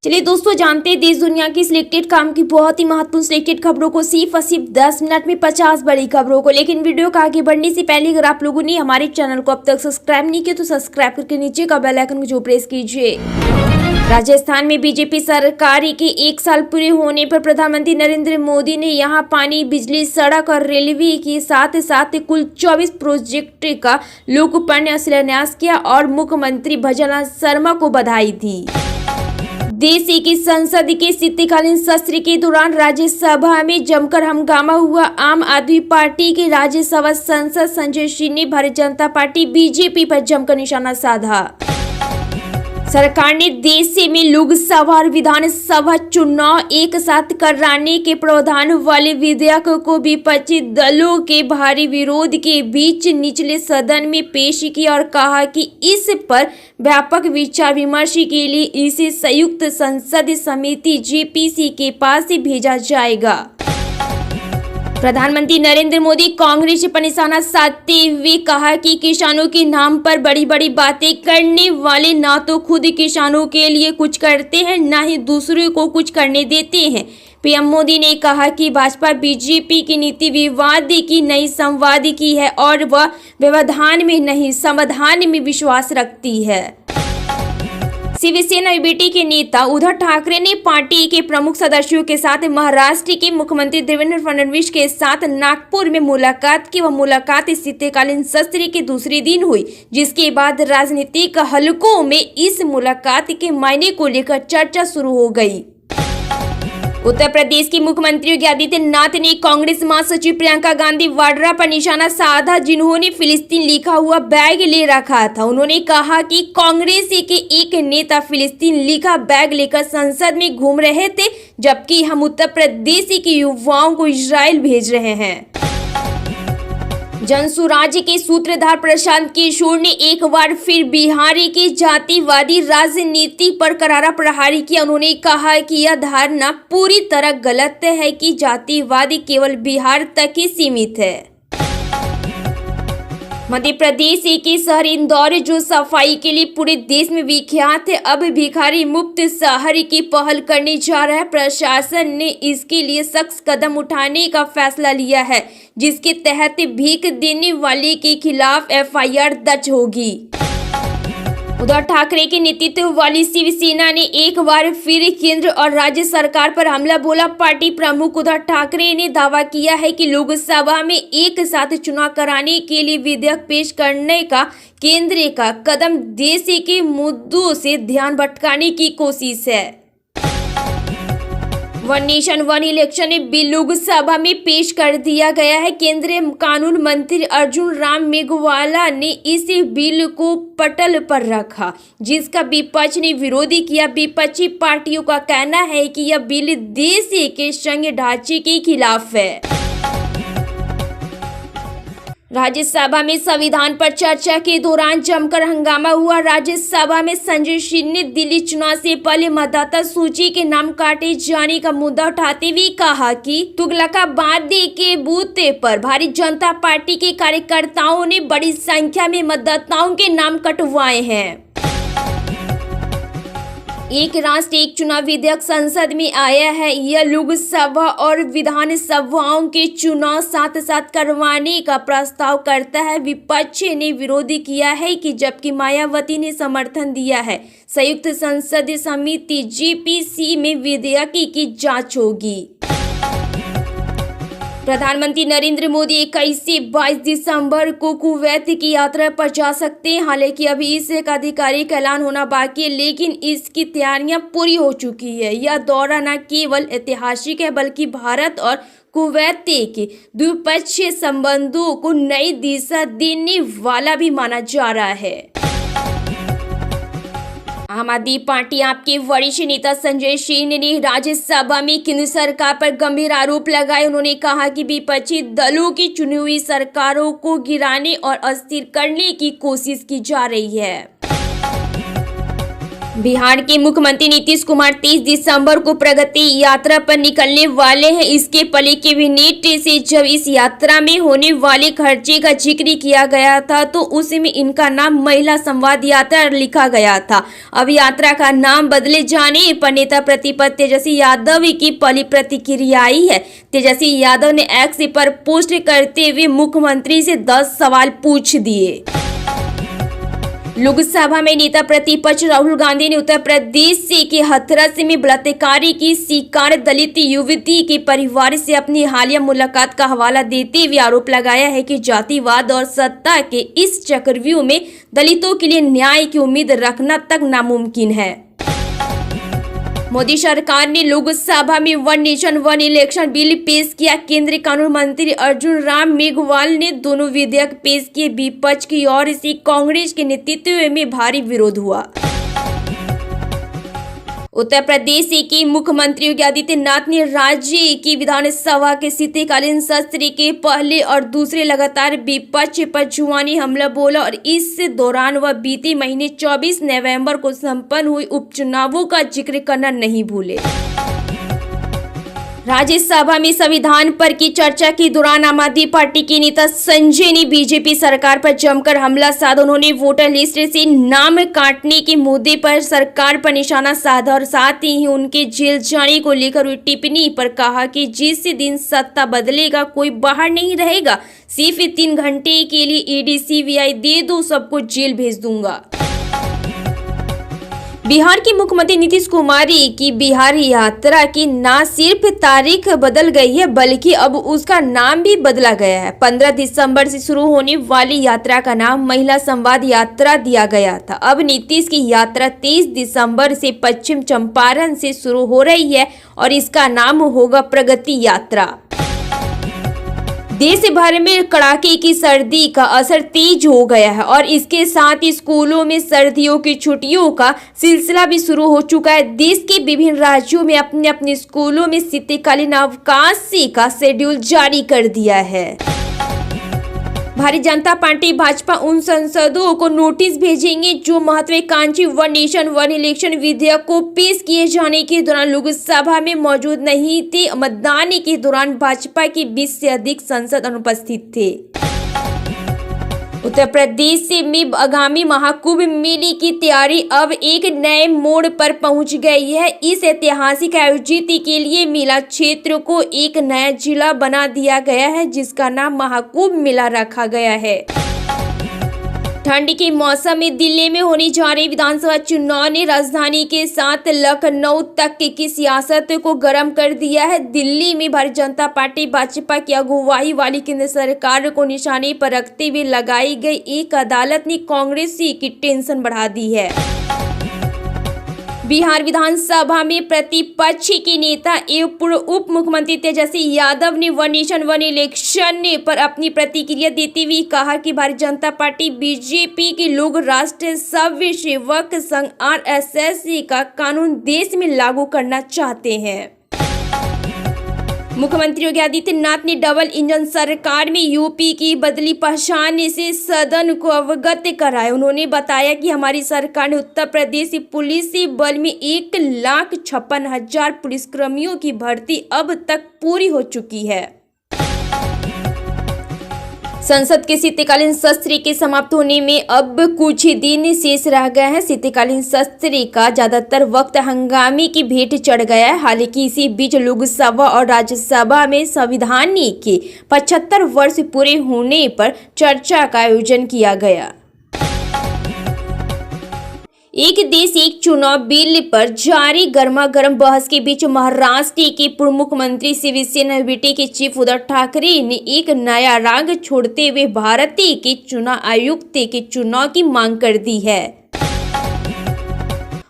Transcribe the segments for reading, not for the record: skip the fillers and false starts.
चलिए दोस्तों, जानते हैं देश दुनिया की सिलेक्टेड काम की बहुत ही महत्वपूर्ण सिलेक्टेड खबरों को सिर्फ और सिर्फ 10 मिनट में 50 बड़ी खबरों को। लेकिन वीडियो को आगे बढ़ने से पहले अगर आप लोगों ने हमारे चैनल को अब तक सब्सक्राइब नहीं किया तो सब्सक्राइब करके नीचे का बेल आइकन को जो प्रेस कीजिए। राजस्थान में बीजेपी सरकार के 1 साल पूरे होने पर प्रधानमंत्री नरेंद्र मोदी ने यहां पानी, बिजली, सड़क और रेलवे के साथ साथ कुल 24 प्रोजेक्ट का लोकार्पण शिलान्यास किया और मुख्यमंत्री भजनलाल शर्मा को बधाई दी। देश की संसद के शीतकालीन सत्र के दौरान राज्यसभा में जमकर हंगामा हुआ। आम आदमी पार्टी के राज्यसभा सांसद संजय सिंह ने भारतीय जनता पार्टी बीजेपी पर जमकर निशाना साधा। सरकार ने देश में लोकसभा और विधानसभा चुनाव एक साथ कराने के प्रावधान वाले विधेयक को विपक्षी दलों के भारी विरोध के बीच निचले सदन में पेश किया और कहा कि इस पर व्यापक विचार विमर्श के लिए इसे संयुक्त संसदीय समिति जेपीसी के पास भेजा जाएगा। प्रधानमंत्री नरेंद्र मोदी कांग्रेस पर निशाना साधते हुए कहा कि किसानों के नाम पर बड़ी बड़ी बातें करने वाले ना तो खुद किसानों के लिए कुछ करते हैं, ना ही दूसरों को कुछ करने देते हैं। पीएम मोदी ने कहा कि भाजपा बीजेपी की नीति विवाद की नहीं, संवाद की है और वह व्यवधान में नहीं समाधान में विश्वास रखती है। शिवसेना यूबीटी के नेता उद्धव ठाकरे ने पार्टी के प्रमुख सदस्यों के साथ महाराष्ट्र के मुख्यमंत्री देवेंद्र फडणवीस के साथ नागपुर में मुलाकात की। वह मुलाकात शीतकालीन सत्र के दूसरे दिन हुई, जिसके बाद राजनीतिक हलकों में इस मुलाकात के मायने को लेकर चर्चा शुरू हो गई। उत्तर प्रदेश के मुख्यमंत्री योगी आदित्यनाथ ने कांग्रेस महासचिव प्रियंका गांधी वाड्रा पर निशाना साधा, जिन्होंने फिलिस्तीन लिखा हुआ बैग ले रखा था। उन्होंने कहा कि कांग्रेस के एक नेता फिलिस्तीन लिखा बैग लेकर संसद में घूम रहे थे, जबकि हम उत्तर प्रदेश के युवाओं को इजराइल भेज रहे हैं। जनसुराज के सूत्रधार प्रशांत किशोर ने एक बार फिर बिहार की जातिवादी राजनीति पर करारा प्रहार किया। उन्होंने कहा कि यह धारणा पूरी तरह गलत है कि जातिवादी केवल बिहार तक ही सीमित है। मध्य प्रदेश के शहर इंदौर, जो सफाई के लिए पूरे देश में विख्यात है, अब भिखारी मुक्त शहर की पहल करने जा रहा है। प्रशासन ने इसके लिए सख्त कदम उठाने का फैसला लिया है, जिसके तहत भीख देने वाले के खिलाफ एफआईआर दर्ज होगी। उद्धव ठाकरे के नेतृत्व वाली शिवसेना ने एक बार फिर केंद्र और राज्य सरकार पर हमला बोला। पार्टी प्रमुख उद्धव ठाकरे ने दावा किया है कि लोकसभा में एक साथ चुनाव कराने के लिए विधेयक पेश करने का केंद्र का कदम देश के मुद्दों से ध्यान भटकाने की कोशिश है। One nation one election bill Lok Sabha में पेश कर दिया गया है। केंद्रीय कानून मंत्री अर्जुन राम मेघवाला ने इस बिल को पटल पर रखा, जिसका विपक्ष ने विरोध किया। विपक्षी पार्टियों का कहना है कि यह बिल देश के संघीय ढांचे के खिलाफ है। राज्यसभा में संविधान पर चर्चा के दौरान जमकर हंगामा हुआ। राज्यसभा में संजय सिंह ने दिल्ली चुनाव से पहले मतदाता सूची के नाम काटे जाने का मुद्दा उठाते हुए कहा कि तुगलकाबाद के बूथ पर भारतीय जनता पार्टी के कार्यकर्ताओं ने बड़ी संख्या में मतदाताओं के नाम कटवाए हैं। एक राष्ट्र एक चुनाव विधेयक संसद में आया है। यह लोकसभा और विधानसभाओं के चुनाव साथ साथ करवाने का प्रस्ताव करता है। विपक्ष ने विरोध किया है कि जबकि मायावती ने समर्थन दिया है। संयुक्त संसदीय समिति जेपीसी में विधेयक की जांच होगी। प्रधानमंत्री नरेंद्र मोदी 21 से 22 दिसंबर को कुवैत की यात्रा पर जा सकते हैं। हालांकि अभी इसका आधिकारिक ऐलान होना बाकी है, लेकिन इसकी तैयारियां पूरी हो चुकी है। यह दौरा न केवल ऐतिहासिक है, बल्कि भारत और कुवैत के द्विपक्षीय संबंधों को नई दिशा देने वाला भी माना जा रहा है। आम आदमी पार्टी आपके वरिष्ठ नेता संजय सिंह ने राज्यसभा में केंद्र सरकार पर गंभीर आरोप लगाए। उन्होंने कहा कि विपक्षी दलों की चुनी हुई सरकारों को गिराने और अस्थिर करने की कोशिश की जा रही है। बिहार के मुख्यमंत्री नीतीश कुमार 30 दिसंबर को प्रगति यात्रा पर निकलने वाले हैं। इसके पहले कैबिनेट से जब इस यात्रा में होने वाले खर्चे का जिक्र किया गया था तो उसमें इनका नाम महिला संवाद यात्रा लिखा गया था। अब यात्रा का नाम बदले जाने पर नेता प्रतिपक्ष तेजस्वी यादव की पहली प्रतिक्रिया आई है। तेजस्वी यादव ने एक्स पर पोस्ट करते हुए मुख्यमंत्री से 10 सवाल पूछ दिए। लोकसभा में नेता प्रतिपक्ष राहुल गांधी ने उत्तर प्रदेश के हाथरस में बलात्कार की शिकार दलित युवती के परिवार से अपनी हालिया मुलाकात का हवाला देते हुए आरोप लगाया है कि जातिवाद और सत्ता के इस चक्रव्यूह में दलितों के लिए न्याय की उम्मीद रखना तक नामुमकिन है। मोदी सरकार ने लोकसभा में one nation one election bill पेश किया। केंद्रीय कानून मंत्री अर्जुन राम मेघवाल ने दोनों विधेयक पेश किए। विपक्ष की ओर से कांग्रेस के नेतृत्व में भारी विरोध हुआ। उत्तर प्रदेश के मुख्यमंत्री योगी आदित्यनाथ ने राज्य की विधानसभा के शीतकालीन सत्र के पहले और दूसरे लगातार विपक्ष पर जुबानी हमला बोला और इस दौरान वह बीते महीने 24 नवंबर को संपन्न हुए उपचुनावों का जिक्र करना नहीं भूले। राज्यसभा में संविधान पर की चर्चा के दौरान आम आदमी पार्टी के नेता संजय ने बीजेपी सरकार पर जमकर हमला साधा। उन्होंने वोटर लिस्ट से नाम काटने के मुद्दे पर सरकार पर निशाना साधा और साथ ही उनके जेल जाने को लेकर हुई टिप्पणी पर कहा कि जिस दिन सत्ता बदलेगा कोई बाहर नहीं रहेगा। सिर्फ 3 घंटे के लिए ईडी सीबीआई दे दो, सबको जेल भेज दूंगा। बिहार के मुख्यमंत्री नीतीश कुमार की बिहार यात्रा की न सिर्फ तारीख बदल गई है बल्कि अब उसका नाम भी बदला गया है। 15 दिसंबर से शुरू होने वाली यात्रा का नाम महिला संवाद यात्रा दिया गया था। अब नीतीश की यात्रा 23 दिसंबर से पश्चिम चंपारण से शुरू हो रही है और इसका नाम होगा प्रगति यात्रा। देश भर में कड़ाके की सर्दी का असर तेज हो गया है और इसके साथ ही स्कूलों में सर्दियों की छुट्टियों का सिलसिला भी शुरू हो चुका है। देश के विभिन्न राज्यों में अपने अपने स्कूलों में शीतकालीन अवकाश का शेड्यूल जारी कर दिया है। भारतीय जनता पार्टी भाजपा उन सांसदों को नोटिस भेजेंगे जो महत्वाकांक्षी वन नेशन वन इलेक्शन विधेयक को पेश किए जाने के दौरान लोकसभा में मौजूद नहीं थे। मतदान के दौरान भाजपा के 20 से अधिक सांसद अनुपस्थित थे। उत्तर प्रदेश में आगामी महाकुंभ मेले की तैयारी अब एक नए मोड़ पर पहुंच गई है। इस ऐतिहासिक आयोजित के लिए मेला क्षेत्र को एक नया जिला बना दिया गया है जिसका नाम महाकुंभ मेला रखा गया है। ठंड के मौसम में दिल्ली में होने जा रहे विधानसभा चुनाव ने राजधानी के साथ लखनऊ तक की सियासत को गर्म कर दिया है। दिल्ली में भारतीय जनता पार्टी भाजपा की अगुवाई वाली केंद्र सरकार को निशाने पर रखते हुए लगाई गई एक अदालत ने कांग्रेस की टेंशन बढ़ा दी है। बिहार विधानसभा में प्रतिपक्ष के नेता एवं पूर्व उप मुख्यमंत्री तेजस्वी यादव ने वन नेशन वन इलेक्शन पर अपनी प्रतिक्रिया देते हुए कहा कि भारतीय जनता पार्टी बीजेपी के लोग राष्ट्रीय स्वयं सेवक संघ RSS का कानून देश में लागू करना चाहते हैं। मुख्यमंत्री योगी आदित्यनाथ ने डबल इंजन सरकार में यूपी की बदली पहचान से सदन को अवगत कराया। उन्होंने बताया कि हमारी सरकार ने उत्तर प्रदेश पुलिस बल में 1,56,000 पुलिसकर्मियों की भर्ती अब तक पूरी हो चुकी है। संसद के शीतकालीन सत्र के समाप्त होने में अब कुछ ही दिन शेष रह गए हैं। शीतकालीन सत्र का ज्यादातर वक्त हंगामे की भेंट चढ़ गया है। हालांकि इसी बीच लोकसभा और राज्यसभा में संविधान के 75 वर्ष पूरे होने पर चर्चा का आयोजन किया गया। एक देश एक चुनाव बिल पर जारी गर्मागर्म बहस के बीच महाराष्ट्र के पूर्व मुख्यमंत्री शिवसेना यूबीटी के चीफ उद्धव ठाकरे ने एक नया राग छोड़ते हुए भारतीय के चुनाव आयुक्त के चुनाव की मांग कर दी है।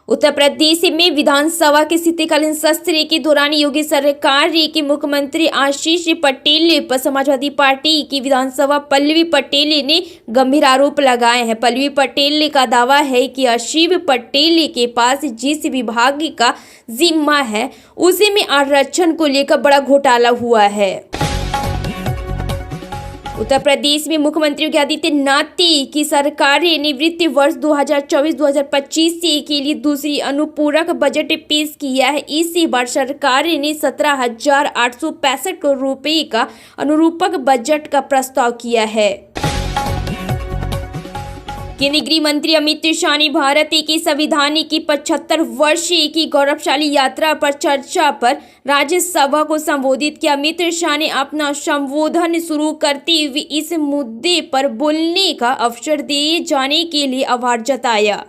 उत्तर प्रदेश में विधानसभा के शीतकालीन सत्र के दौरान योगी सरकार के मुख्यमंत्री आशीष पटेल पर समाजवादी पार्टी की विधानसभा पल्लवी पटेल ने गंभीर आरोप लगाए हैं। पल्लवी पटेल का दावा है कि आशीष पटेल के पास जिस विभाग का जिम्मा है उसी में आरक्षण को लेकर बड़ा घोटाला हुआ है। उत्तर प्रदेश में मुख्यमंत्री योगी आदित्यनाथ की सरकार ने वित्तीय वर्ष 2024-2025 के लिए दूसरी अनुपूरक बजट पेश किया है। इस वर्ष सरकार ने 17,865 करोड़ रुपए का अनुरूपक बजट का प्रस्ताव किया है। केंद्रीय गृह मंत्री अमित शाह ने भारत के संविधान की 75 वर्षीय की गौरवशाली यात्रा पर चर्चा पर राज्यसभा को संबोधित किया। अमित शाह ने अपना संबोधन शुरू करते हुए इस मुद्दे पर बोलने का अवसर दिए जाने के लिए आभार जताया।